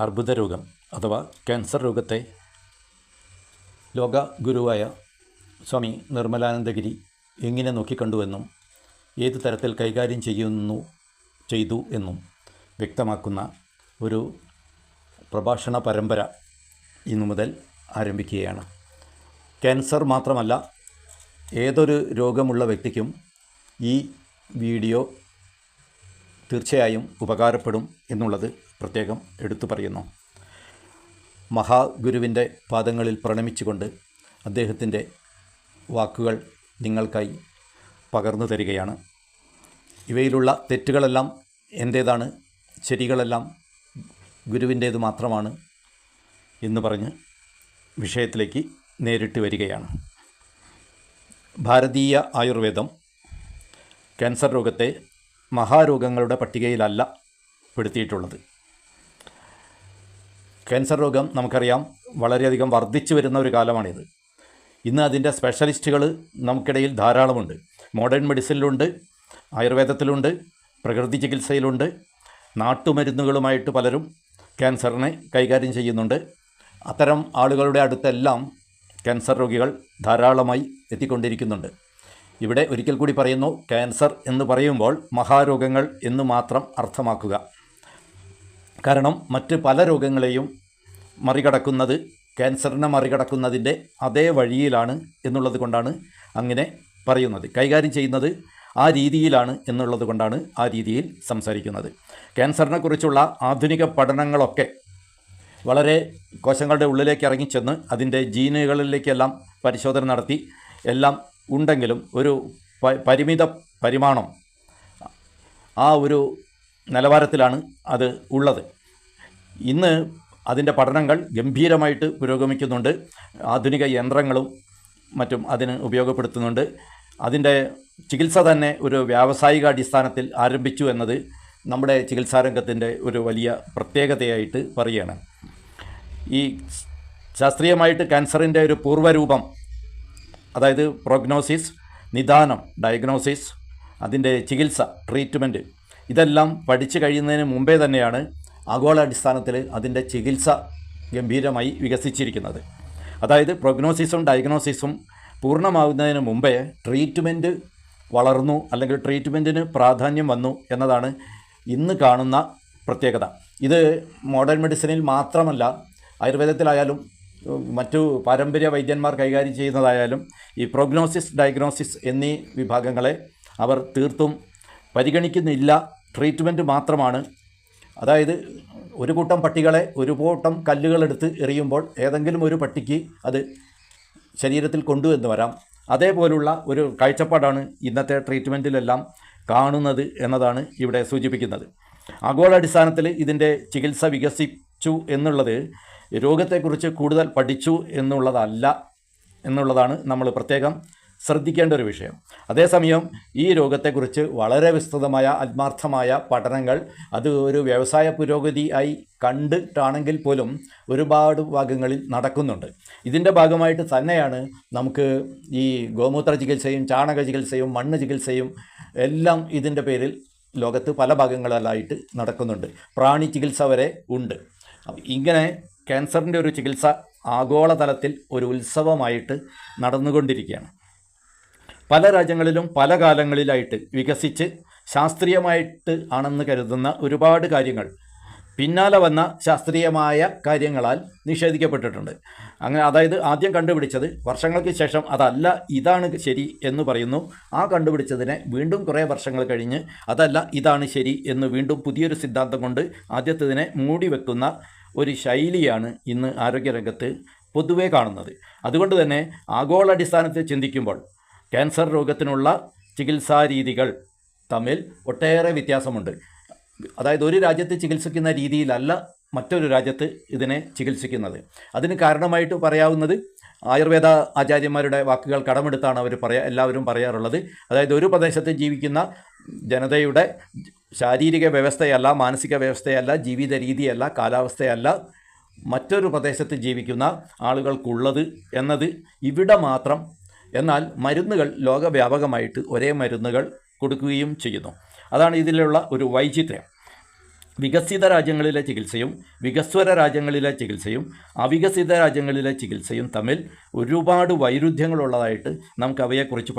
അർബുദരോഗം അഥവാ ക്യാൻസർ രോഗത്തെ ലോക ഗുരുവായ സ്വാമി നിർമ്മലാനന്ദഗിരി എങ്ങനെ നോക്കിക്കണ്ടുവെന്നും ഏത് തരത്തിൽ കൈകാര്യം ചെയ്തു എന്നും വ്യക്തമാക്കുന്ന ഒരു പ്രഭാഷണ പരമ്പര ഇന്നു മുതൽ ആരംഭിക്കുകയാണ്. ക്യാൻസർ മാത്രമല്ല, ഏതൊരു രോഗമുള്ള വ്യക്തിക്കും ഈ വീഡിയോ തീർച്ചയായും ഉപകാരപ്പെടും എന്നുള്ളത് പ്രത്യേകം എടുത്തു പറയുന്നു. മഹാഗുരുവിൻ്റെ പാദങ്ങളിൽ പ്രണമിച്ചുകൊണ്ട് അദ്ദേഹത്തിൻ്റെ വാക്കുകൾ നിങ്ങൾക്കായി പകർന്നു തരികയാണ്. ഇവയിലുള്ള തെറ്റുകളെല്ലാം എൻ്റേതാണ്, ശരികളെല്ലാം ഗുരുവിൻ്റേത് മാത്രമാണ് എന്ന് പറഞ്ഞ് വിഷയത്തിലേക്ക് നേരിട്ട് വരികയാണ്. ഭാരതീയ ആയുർവേദം ക്യാൻസർ രോഗത്തെ മഹാരോഗങ്ങളുടെ പട്ടികയിലല്ല പെടുത്തിയിട്ടുള്ളത്. ക്യാൻസർ രോഗം നമുക്കറിയാം വളരെയധികം വർദ്ധിച്ചു വരുന്ന ഒരു കാലമാണിത്. ഇന്ന് അതിൻ്റെ സ്പെഷ്യലിസ്റ്റുകൾ നമുക്കിടയിൽ ധാരാളമുണ്ട്. മോഡേൺ മെഡിസിനിലുണ്ട്, ആയുർവേദത്തിലുണ്ട്, പ്രകൃതി ചികിത്സയിലുണ്ട്, നാട്ടുമരുന്നുകളുമായിട്ട് പലരും ക്യാൻസറിനെ കൈകാര്യം ചെയ്യുന്നുണ്ട്. അത്തരം ആളുകളുടെ അടുത്തെല്ലാം ക്യാൻസർ രോഗികൾ ധാരാളമായി എത്തിക്കൊണ്ടിരിക്കുന്നുണ്ട്. ഇവിടെ ഒരിക്കൽ കൂടി പറയുന്നു, ക്യാൻസർ എന്ന് പറയുമ്പോൾ മഹാരോഗങ്ങൾ എന്ന് മാത്രം അർത്ഥമാക്കുക. കാരണം മറ്റ് പല രോഗങ്ങളെയും മറികടക്കുന്നത് ക്യാൻസറിനെ മറികടക്കുന്നതിൻ്റെ അതേ വഴിയിലാണ് എന്നുള്ളത് കൊണ്ടാണ് അങ്ങനെ പറയുന്നത്. കൈകാര്യം ചെയ്യുന്നത് ആ രീതിയിലാണ് എന്നുള്ളത് കൊണ്ടാണ് ആ രീതിയിൽ സംസാരിക്കുന്നത്. ക്യാൻസറിനെ കുറിച്ചുള്ള ആധുനിക പഠനങ്ങളൊക്കെ വളരെ കോശങ്ങളുടെ ഉള്ളിലേക്ക് ഇറങ്ങിച്ചെന്ന് അതിൻ്റെ ജീനുകളിലേക്കെല്ലാം പരിശോധന നടത്തി എല്ലാം ഉണ്ടെങ്കിലും ഒരു പരിമിത പരിമാണം ആ ഒരു നിലവാരത്തിലാണ് അത് ഉള്ളത്. ഇന്ന് അതിൻ്റെ പഠനങ്ങൾ ഗംഭീരമായിട്ട് പുരോഗമിക്കുന്നുണ്ട്. ആധുനിക യന്ത്രങ്ങളും മറ്റും അതിന് ഉപയോഗപ്പെടുത്തുന്നുണ്ട്. അതിൻ്റെ ചികിത്സ തന്നെ ഒരു വ്യാവസായിക അടിസ്ഥാനത്തിൽ ആരംഭിച്ചു എന്നത് നമ്മുടെ ചികിത്സാരംഗത്തിൻ്റെ ഒരു വലിയ പ്രത്യേകതയായിട്ട് പറയുകയാണ്. ഈ ശാസ്ത്രീയമായിട്ട് ക്യാൻസറിൻ്റെ ഒരു പൂർവ്വരൂപം, അതായത് പ്രോഗ്നോസിസ്, നിദാനം, ഡയഗ്നോസിസ്, അതിൻ്റെ ചികിത്സ, ട്രീറ്റ്മെൻറ്റ്, ഇതെല്ലാം പഠിച്ചു കഴിയുന്നതിന് മുമ്പേ തന്നെയാണ് ആഗോളാടിസ്ഥാനത്തിൽ അതിൻ്റെ ചികിത്സ ഗംഭീരമായി വികസിച്ചിരിക്കുന്നത്. അതായത് പ്രോഗ്നോസിസും ഡയഗ്നോസിസും പൂർണ്ണമാകുന്നതിന് മുമ്പേ ട്രീറ്റ്മെൻറ്റ് വളർന്നു, അല്ലെങ്കിൽ ട്രീറ്റ്മെൻറ്റിന് പ്രാധാന്യം വന്നു എന്നതാണ് ഇന്ന് കാണുന്ന പ്രത്യേകത. ഇത് മോഡേൺ മെഡിസിനിൽ മാത്രമല്ല, ആയുർവേദത്തിലായാലും മറ്റു പാരമ്പര്യ വൈദ്യന്മാർ കൈകാര്യം ചെയ്യുന്നതായാലും ഈ പ്രോഗ്നോസിസ്, ഡയഗ്നോസിസ് എന്നീ വിഭാഗങ്ങളെ അവർ തീർത്തും പരിഗണിക്കുന്നില്ല. ട്രീറ്റ്മെൻറ്റ് മാത്രമാണ്. അതായത് ഒരു കൂട്ടം പട്ടികളെ ഒരു കൂട്ടം കല്ലുകളെടുത്ത് എറിയുമ്പോൾ ഏതെങ്കിലും ഒരു പട്ടിക്ക് അത് ശരീരത്തിൽ കൊണ്ടുവന്ന് വരാം. അതേപോലുള്ള ഒരു കാഴ്ചപ്പാടാണ് ഇന്നത്തെ ട്രീറ്റ്മെൻറ്റിലെല്ലാം കാണുന്നത് എന്നതാണ് ഇവിടെ സൂചിപ്പിക്കുന്നത്. ആഗോളാടിസ്ഥാനത്തിൽ ഇതിൻ്റെ ചികിത്സ വികസിച്ചു എന്നുള്ളത് രോഗത്തെക്കുറിച്ച് കൂടുതൽ പഠിച്ചു എന്നുള്ളതല്ല എന്നുള്ളതാണ് നമ്മൾ പ്രത്യേകം ശ്രദ്ധിക്കേണ്ട ഒരു വിഷയം. അതേസമയം ഈ രോഗത്തെക്കുറിച്ച് വളരെ വിസ്തൃതമായ ആത്മാർത്ഥമായ പഠനങ്ങൾ അത് ഒരു വ്യവസായ പുരോഗതിയായി കണ്ടിട്ടാണെങ്കിൽ പോലും ഒരുപാട് ഭാഗങ്ങളിൽ നടക്കുന്നുണ്ട്. ഇതിൻ്റെ ഭാഗമായിട്ട് തന്നെയാണ് നമുക്ക് ഈ ഗോമൂത്ര ചികിത്സയും ചാണക ചികിത്സയും മണ്ണ് ചികിത്സയും എല്ലാം ഇതിൻ്റെ പേരിൽ ലോകത്ത് പല ഭാഗങ്ങളിലായിട്ട് നടക്കുന്നുണ്ട്. പ്രാണി ചികിത്സ വരെ ഉണ്ട്. ഇങ്ങനെ ക്യാൻസറിൻ്റെ ഒരു ചികിത്സ ആഗോളതലത്തിൽ ഒരു ഉത്സവമായിട്ട് നടന്നുകൊണ്ടിരിക്കുകയാണ്. പല രാജ്യങ്ങളിലും പല കാലങ്ങളിലായിട്ട് വികസിച്ച് ശാസ്ത്രീയമായിട്ട് ആണെന്ന് കരുതുന്ന ഒരുപാട് കാര്യങ്ങൾ പിന്നാലെ വന്ന ശാസ്ത്രീയമായ കാര്യങ്ങളാൽ നിഷേധിക്കപ്പെട്ടിട്ടുണ്ട്. അങ്ങനെ അതായത് ആദ്യം കണ്ടുപിടിച്ചത് വർഷങ്ങൾക്ക് ശേഷം അതല്ല, ഇതാണ് ശരി എന്ന് പറയുന്നു. ആ കണ്ടുപിടിച്ചതിനെ വീണ്ടും കുറേ വർഷങ്ങൾ കഴിഞ്ഞ് അതല്ല, ഇതാണ് ശരി എന്ന് വീണ്ടും പുതിയൊരു സിദ്ധാന്തം കൊണ്ട് ആദ്യത്തേതിനെ മൂടി വെക്കുന്ന ഒരു ശൈലിയാണ് ഇന്ന് ആരോഗ്യരംഗത്ത് പൊതുവേ കാണുന്നത്. അതുകൊണ്ട് തന്നെ ആഗോളാടിസ്ഥാനത്തിൽ ചിന്തിക്കുമ്പോൾ ക്യാൻസർ രോഗത്തിനുള്ള ചികിത്സാ രീതികൾ തമ്മിൽ ഒട്ടേറെ വ്യത്യാസമുണ്ട്. അതായത് ഒരു രാജ്യത്ത് ചികിത്സിക്കുന്ന രീതിയിലല്ല മറ്റൊരു രാജ്യത്ത് ഇതിനെ ചികിത്സിക്കുന്നത്. അതിന് കാരണമായിട്ട് പറയാവുന്നത് ആയുർവേദ ആചാര്യന്മാരുടെ വാക്കുകൾ കടമെടുത്താണ് എല്ലാവരും പറയാറുള്ളത്. അതായത് ഒരു പ്രദേശത്ത് ജീവിക്കുന്ന ജനതയുടെ ശാരീരിക വ്യവസ്ഥയല്ല, മാനസിക വ്യവസ്ഥയല്ല, ജീവിത രീതിയല്ല, കാലാവസ്ഥയല്ല മറ്റൊരു പ്രദേശത്ത് ജീവിക്കുന്ന ആളുകൾക്കുള്ളത് എന്നത് ഇവിടെ മാത്രം. എന്നാൽ മരുന്നുകൾ ലോകവ്യാപകമായിട്ട് ഒരേ മരുന്നുകൾ കൊടുക്കുകയും ചെയ്യുന്നു. അതാണ് ഇതിലുള്ള ഒരു വൈചിത്ര്യം. വികസിത രാജ്യങ്ങളിലെ ചികിത്സയും വികസ്വര രാജ്യങ്ങളിലെ ചികിത്സയും അവികസിത രാജ്യങ്ങളിലെ ചികിത്സയും തമ്മിൽ ഒരുപാട് വൈരുദ്ധ്യങ്ങളുള്ളതായിട്ട് നമുക്ക് അവയെക്കുറിച്ച്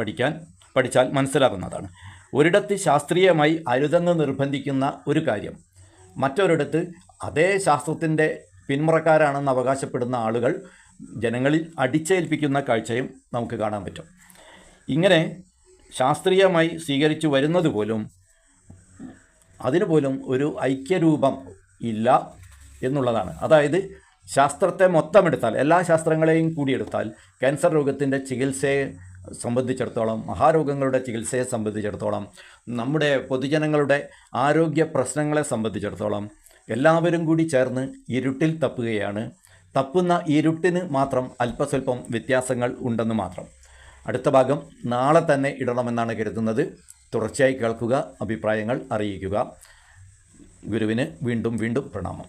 പഠിച്ചാൽ മനസ്സിലാകുന്നതാണ്. ഒരിടത്ത് ശാസ്ത്രീയമായി അരുതെന്ന് നിർബന്ധിക്കുന്ന ഒരു കാര്യം മറ്റൊരിടത്ത് അതേ ശാസ്ത്രത്തിൻ്റെ പിന്മുറക്കാരാണെന്ന് അവകാശപ്പെടുന്ന ആളുകൾ ജനങ്ങളിൽ അടിച്ചേൽപ്പിക്കുന്ന കാഴ്ചയും നമുക്ക് കാണാൻ പറ്റും. ഇങ്ങനെ ശാസ്ത്രീയമായി സ്വീകരിച്ചു വരുന്നത് പോലും അതിനുപോലും ഒരു ഐക്യരൂപം ഇല്ല എന്നുള്ളതാണ്. അതായത് ശാസ്ത്രത്തെ മൊത്തമെടുത്താൽ, എല്ലാ ശാസ്ത്രങ്ങളെയും കൂടിയെടുത്താൽ ക്യാൻസർ രോഗത്തിൻ്റെ ചികിത്സയെ സംബന്ധിച്ചിടത്തോളം, മഹാരോഗങ്ങളുടെ ചികിത്സയെ സംബന്ധിച്ചിടത്തോളം, നമ്മുടെ പൊതുജനങ്ങളുടെ ആരോഗ്യ പ്രശ്നങ്ങളെ സംബന്ധിച്ചിടത്തോളം എല്ലാവരും കൂടി ചേർന്ന് ഇരുട്ടിൽ തപ്പുകയാണ്. തപ്പുന്ന ഇരുട്ടിന് മാത്രം അല്പസ്വല്പം വ്യത്യാസങ്ങൾ ഉണ്ടെന്ന് മാത്രം. അടുത്ത ഭാഗം നാളെ തന്നെ ഇടണമെന്നാണ് കരുതുന്നത്. തുടർച്ചയായി കേൾക്കുക, അഭിപ്രായങ്ങൾ അറിയിക്കുക. ഗുരുവിന് വീണ്ടും പ്രണാമം.